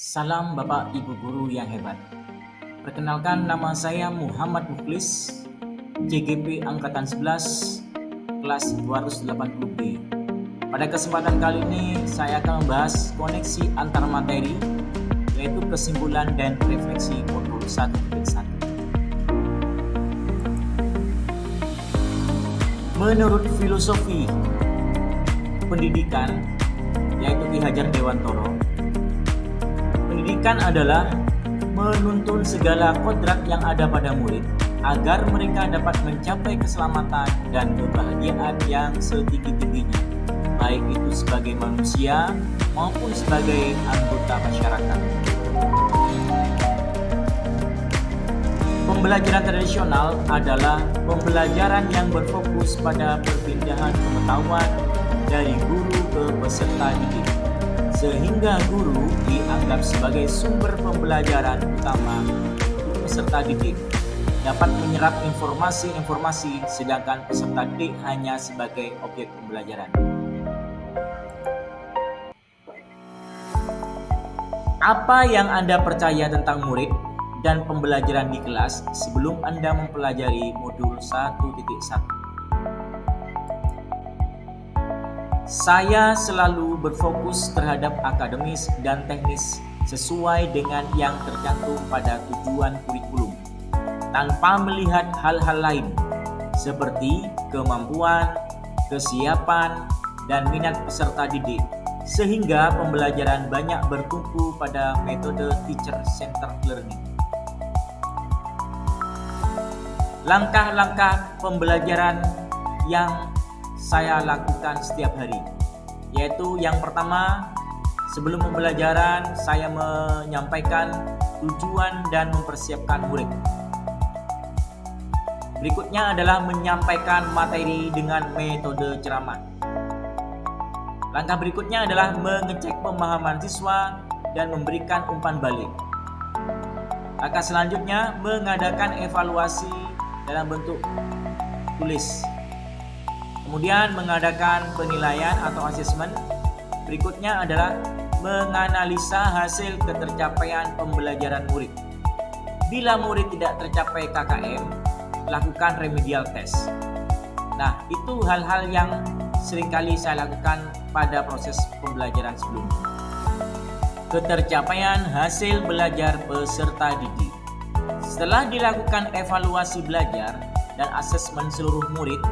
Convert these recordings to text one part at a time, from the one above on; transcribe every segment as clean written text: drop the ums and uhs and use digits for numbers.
Salam Bapak Ibu Guru yang hebat. Perkenalkan, nama saya Muhammad Mukhlis, CGP Angkatan 11, kelas 280B. Pada kesempatan kali ini saya akan membahas koneksi antar materi, yaitu kesimpulan dan refleksi modul 1.1. Menurut filosofi pendidikan, yaitu Ki Hajar Dewantoro, pendidikan adalah menuntun segala kodrat yang ada pada murid agar mereka dapat mencapai keselamatan dan kebahagiaan yang setinggi-tingginya, baik itu sebagai manusia maupun sebagai anggota masyarakat. Pembelajaran tradisional adalah pembelajaran yang berfokus pada perpindahan pengetahuan dari guru ke peserta didik, sehingga guru dianggap sebagai sumber pembelajaran utama untuk peserta didik, dapat menyerap informasi-informasi, sedangkan peserta didik hanya sebagai objek pembelajaran. Apa yang Anda percaya tentang murid dan pembelajaran di kelas sebelum Anda mempelajari modul 1.1? Saya selalu berfokus terhadap akademis dan teknis sesuai dengan yang tercantum pada tujuan kurikulum, tanpa melihat hal-hal lain seperti kemampuan, kesiapan, dan minat peserta didik, sehingga pembelajaran banyak bertumpu pada metode teacher-centered learning. Langkah-langkah pembelajaran yang saya lakukan setiap hari, yaitu yang pertama, sebelum pembelajaran saya menyampaikan tujuan dan mempersiapkan murid. Berikutnya adalah menyampaikan materi dengan metode ceramah. Langkah berikutnya adalah mengecek pemahaman siswa dan memberikan umpan balik. Langkah selanjutnya mengadakan evaluasi dalam bentuk tulis. Kemudian mengadakan penilaian atau asesmen. Berikutnya adalah menganalisa hasil ketercapaian pembelajaran murid. Bila murid tidak tercapai KKM, lakukan remedial test. Nah, itu hal-hal yang seringkali saya lakukan pada proses pembelajaran sebelumnya. Ketercapaian hasil belajar peserta didik. Setelah dilakukan evaluasi belajar dan asesmen seluruh murid,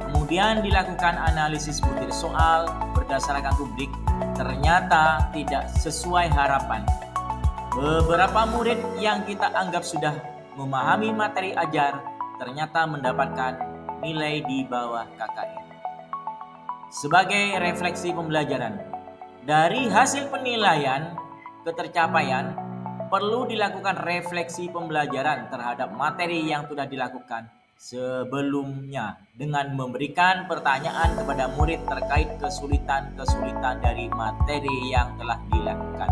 kemudian dilakukan analisis butir soal berdasarkan rubrik, ternyata tidak sesuai harapan. Beberapa murid yang kita anggap sudah memahami materi ajar ternyata mendapatkan nilai di bawah KKM. Sebagai refleksi pembelajaran, dari hasil penilaian ketercapaian, perlu dilakukan refleksi pembelajaran terhadap materi yang sudah dilakukan sebelumnya dengan memberikan pertanyaan kepada murid terkait kesulitan-kesulitan dari materi yang telah dilakukan.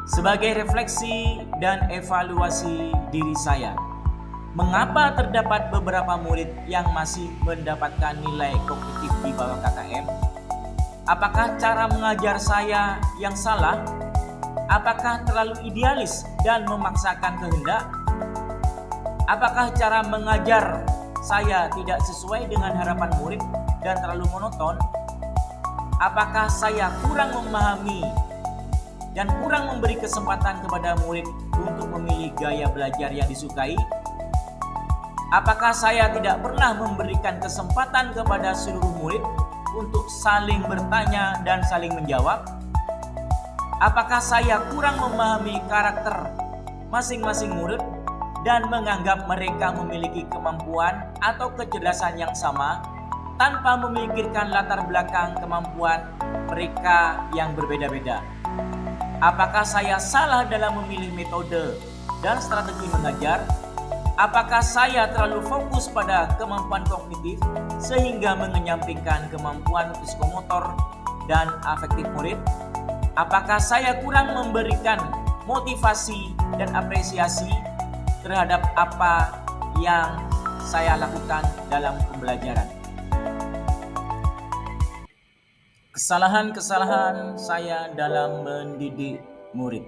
Sebagai refleksi dan evaluasi diri saya, mengapa terdapat beberapa murid yang masih mendapatkan nilai kognitif di bawah KKM? Apakah cara mengajar saya yang salah? Apakah terlalu idealis dan memaksakan kehendak? Apakah cara mengajar saya tidak sesuai dengan harapan murid dan terlalu monoton? Apakah saya kurang memahami dan kurang memberi kesempatan kepada murid untuk memilih gaya belajar yang disukai? Apakah saya tidak pernah memberikan kesempatan kepada seluruh murid untuk saling bertanya dan saling menjawab? Apakah saya kurang memahami karakter masing-masing murid dan menganggap mereka memiliki kemampuan atau kecerdasan yang sama tanpa memikirkan latar belakang kemampuan mereka yang berbeda-beda? Apakah saya salah dalam memilih metode dan strategi mengajar? Apakah saya terlalu fokus pada kemampuan kognitif sehingga mengenyampingkan kemampuan psikomotor dan afektif murid? Apakah saya kurang memberikan motivasi dan apresiasi terhadap apa yang saya lakukan dalam pembelajaran? Kesalahan-kesalahan saya dalam mendidik murid.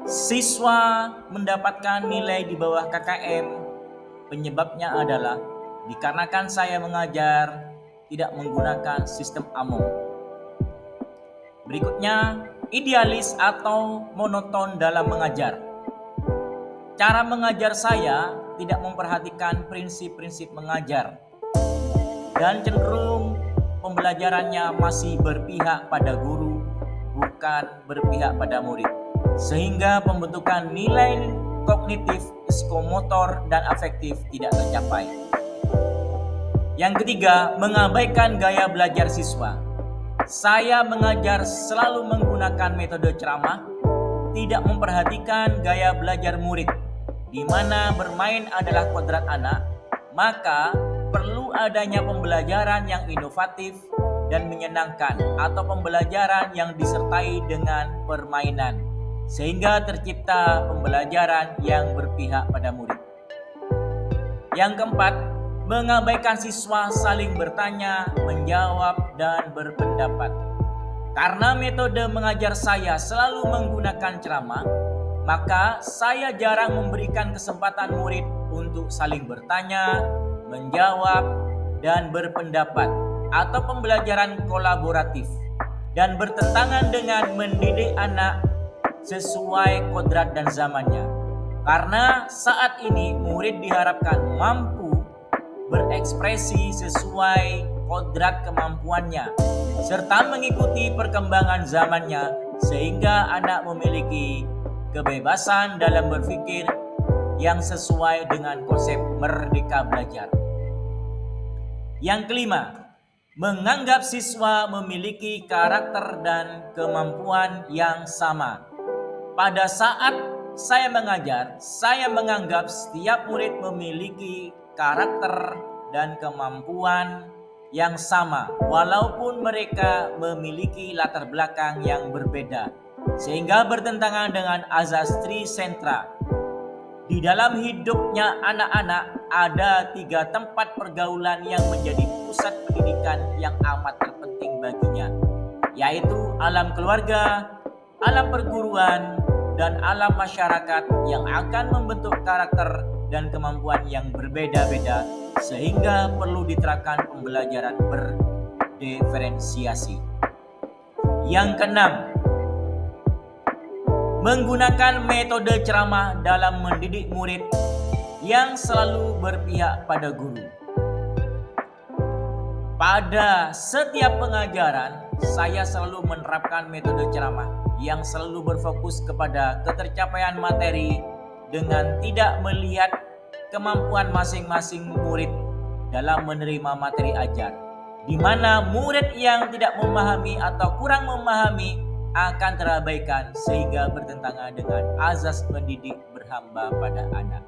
Siswa mendapatkan nilai di bawah KKM, penyebabnya adalah dikarenakan saya mengajar tidak menggunakan sistem AMOM. Berikutnya, idealis atau monoton dalam mengajar. Cara mengajar saya tidak memperhatikan prinsip-prinsip mengajar dan cenderung pembelajarannya masih berpihak pada guru, bukan berpihak pada murid, sehingga pembentukan nilai kognitif, psikomotor, dan afektif tidak tercapai. Yang ketiga, mengabaikan gaya belajar siswa. Saya mengajar selalu menggunakan metode ceramah, tidak memperhatikan gaya belajar murid, di mana bermain adalah kodrat anak, maka perlu adanya pembelajaran yang inovatif dan menyenangkan atau pembelajaran yang disertai dengan permainan sehingga tercipta pembelajaran yang berpihak pada murid. Yang keempat, mengabaikan siswa saling bertanya, menjawab, dan berpendapat. Karena metode mengajar saya selalu menggunakan ceramah, maka saya jarang memberikan kesempatan murid untuk saling bertanya, menjawab, dan berpendapat atau pembelajaran kolaboratif dan bertentangan dengan mendidik anak sesuai kodrat dan zamannya. Karena saat ini murid diharapkan mampu berekspresi sesuai kodrat kemampuannya serta mengikuti perkembangan zamannya sehingga anak memiliki kebebasan dalam berpikir yang sesuai dengan konsep merdeka belajar. Yang kelima, menganggap siswa memiliki karakter dan kemampuan yang sama. Pada saat saya mengajar, saya menganggap setiap murid memiliki karakter dan kemampuan yang sama, walaupun mereka memiliki latar belakang yang berbeda, sehingga bertentangan dengan azas Tricentra. Di dalam hidupnya anak-anak ada 3 tempat pergaulan yang menjadi pusat pendidikan yang amat terpenting baginya, yaitu alam keluarga, alam perguruan, dan alam masyarakat yang akan membentuk karakter dan kemampuan yang berbeda-beda sehingga perlu diterapkan pembelajaran berdiferensiasi. Yang keenam, menggunakan metode ceramah dalam mendidik murid yang selalu berpihak pada guru. Pada setiap pengajaran, saya selalu menerapkan metode ceramah yang selalu berfokus kepada ketercapaian materi dengan tidak melihat kemampuan masing-masing murid dalam menerima materi ajar, di mana murid yang tidak memahami atau kurang memahami akan terabaikan sehingga bertentangan dengan azas mendidik berhamba pada anak.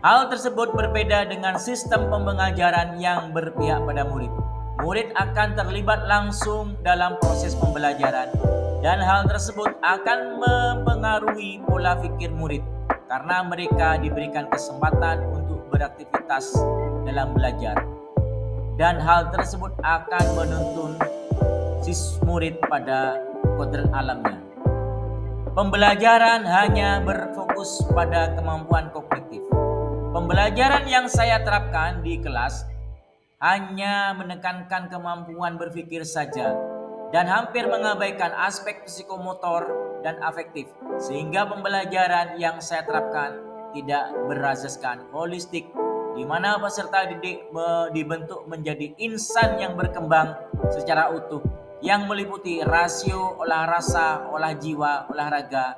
Hal tersebut berbeda dengan sistem pembelajaran yang berpihak pada murid. Murid akan terlibat langsung dalam proses pembelajaran dan hal tersebut akan mempengaruhi pola pikir murid karena mereka diberikan kesempatan untuk beraktivitas dalam belajar dan hal tersebut akan menuntun murid pada kodrat alamnya. Pembelajaran hanya berfokus pada kemampuan kognitif. Pembelajaran yang saya terapkan di kelas hanya menekankan kemampuan berpikir saja dan hampir mengabaikan aspek psikomotor dan afektif, sehingga pembelajaran yang saya terapkan tidak berasaskan holistik, di mana peserta didik dibentuk menjadi insan yang berkembang secara utuh, yang meliputi rasio olah rasa, olah jiwa, olahraga,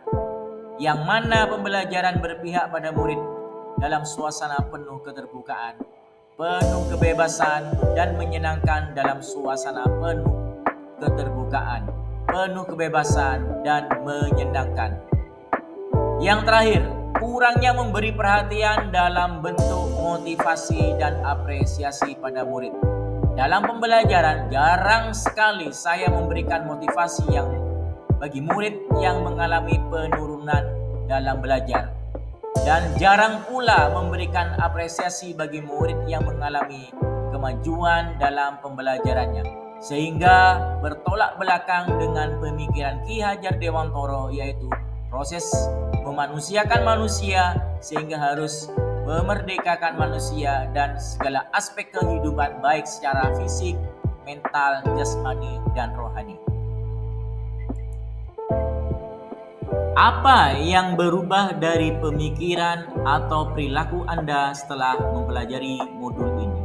yang mana pembelajaran berpihak pada murid dalam suasana penuh keterbukaan, penuh kebebasan, dan menyenangkan dalam suasana penuh keterbukaan, penuh kebebasan, dan menyenangkan. Yang terakhir, kurangnya memberi perhatian dalam bentuk motivasi dan apresiasi pada murid. Dalam pembelajaran, jarang sekali saya memberikan motivasi yang bagi murid yang mengalami penurunan dalam belajar. Dan jarang pula memberikan apresiasi bagi murid yang mengalami kemajuan dalam pembelajarannya. sehingga bertolak belakang dengan pemikiran Ki Hajar Dewantara, yaitu proses memanusiakan manusia sehingga harus memerdekakan manusia dan segala aspek kehidupan baik secara fisik, mental, jasmani, dan rohani. Apa yang berubah dari pemikiran atau perilaku Anda setelah mempelajari modul ini?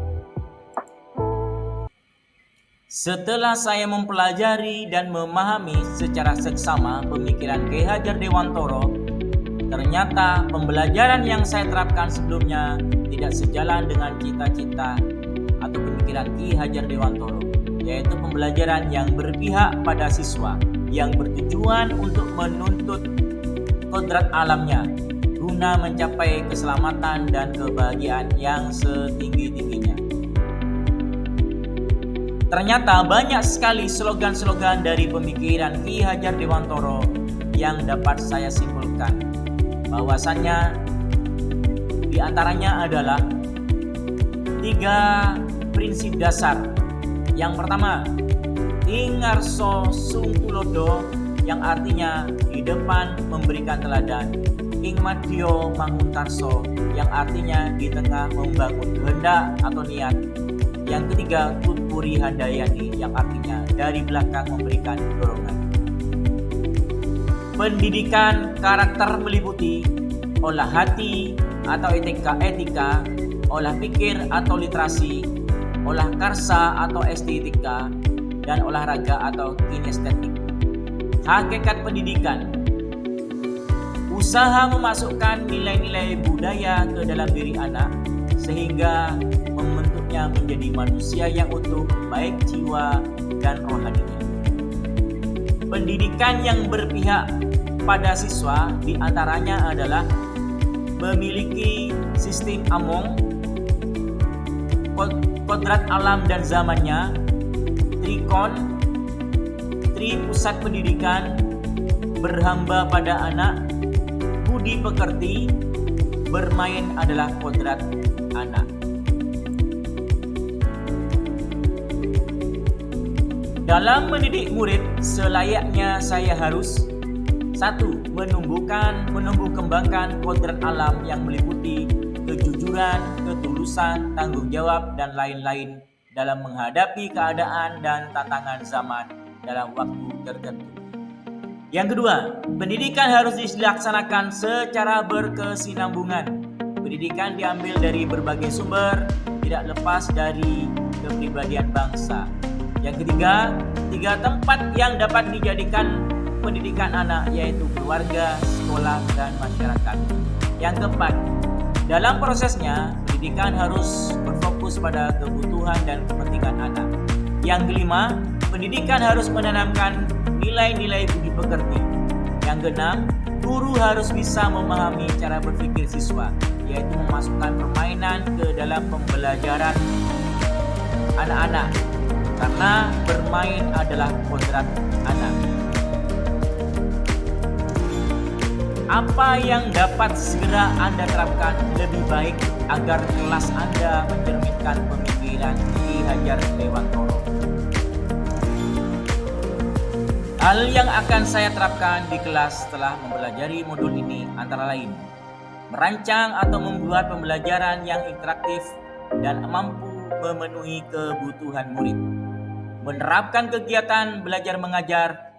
Setelah saya mempelajari dan memahami secara seksama pemikiran Ki Hajar Dewantara, ternyata pembelajaran yang saya terapkan sebelumnya tidak sejalan dengan cita-cita atau pemikiran Ki Hajar Dewantara, yaitu pembelajaran yang berpihak pada siswa, yang bertujuan untuk menuntut kodrat alamnya guna mencapai keselamatan dan kebahagiaan yang setinggi-tingginya. Ternyata banyak sekali slogan-slogan dari pemikiran Ki Hajar Dewantara yang dapat saya simpulkan bahwasannya di antaranya adalah 3 prinsip dasar. Yang pertama, Ingarso Sungtulodo, yang artinya di depan memberikan teladan. Ingmadyo Manguntarso, yang artinya di tengah membangun kehendak atau niat. Yang ketiga, Tutpuri Handayani, yang artinya dari belakang memberikan dorongan. Pendidikan karakter meliputi olah hati atau etika, olah pikir atau literasi, olah karsa atau estetika, dan olahraga atau kinestetik. Hakikat pendidikan: usaha memasukkan nilai-nilai budaya ke dalam diri anak sehingga membentuknya menjadi manusia yang utuh baik jiwa dan rohaninya. Pendidikan yang berpihak pada siswa diantaranya adalah memiliki sistem Among, kodrat alam dan zamannya, Trikon, Tri pusat pendidikan, berhamba pada anak, budi pekerti, bermain adalah kodrat anak. Dalam mendidik murid, selayaknya saya harus 1. Menumbuh kembangkan kodrat alam yang meliputi kejujuran, ketulusan, tanggung jawab, dan lain-lain dalam menghadapi keadaan dan tantangan zaman dalam waktu tertentu. Yang kedua, pendidikan harus dilaksanakan secara berkesinambungan. Pendidikan diambil dari berbagai sumber, tidak lepas dari kepribadian bangsa. Yang ketiga, 3 tempat yang dapat dijadikan pendidikan anak, yaitu keluarga, sekolah, dan masyarakat. Yang keempat, dalam prosesnya, pendidikan harus berfokus pada kebutuhan dan kepentingan anak. Yang kelima, pendidikan harus menanamkan nilai-nilai budi pekerti. Yang keenam, guru harus bisa memahami cara berpikir siswa, yaitu memasukkan permainan ke dalam pembelajaran anak-anak, karena bermain adalah kodrat anak. Apa yang dapat segera Anda terapkan lebih baik agar kelas Anda mencerminkan pemikiran Ki Hajar Dewantara? Hal yang akan saya terapkan di kelas setelah mempelajari modul ini antara lain: merancang atau membuat pembelajaran yang interaktif dan mampu memenuhi kebutuhan murid, menerapkan kegiatan belajar mengajar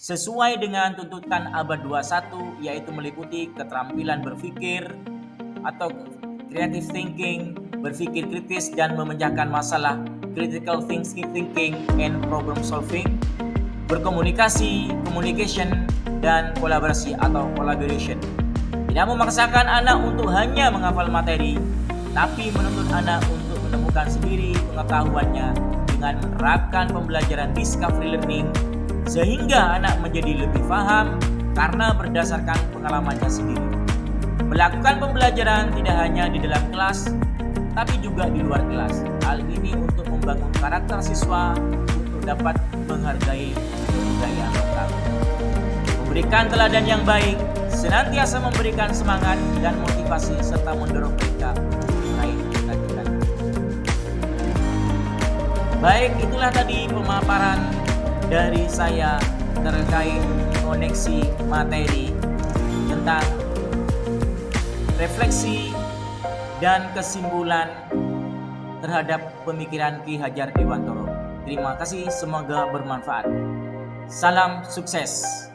sesuai dengan tuntutan abad 21, yaitu meliputi keterampilan berpikir atau creative thinking, berpikir kritis dan memecahkan masalah, critical thinking and problem solving, berkomunikasi, communication, dan kolaborasi atau collaboration. Tidak memaksakan anak untuk hanya menghafal materi, tapi menuntut anak untuk menemukan sendiri pengetahuannya dengan menerapkan pembelajaran discovery learning, sehingga anak menjadi lebih paham karena berdasarkan pengalamannya sendiri. Melakukan pembelajaran tidak hanya di dalam kelas, tapi juga di luar kelas. Hal ini untuk membangun karakter siswa untuk dapat menghargai kebudayaan lokal. Memberikan teladan yang baik, senantiasa memberikan semangat dan motivasi serta mendorong mereka untuk meraih cita-cita. Baik, itulah tadi pemaparan dari saya terkait koneksi materi tentang refleksi dan kesimpulan terhadap pemikiran Ki Hajar Dewantoro. Terima kasih, semoga bermanfaat. Salam sukses.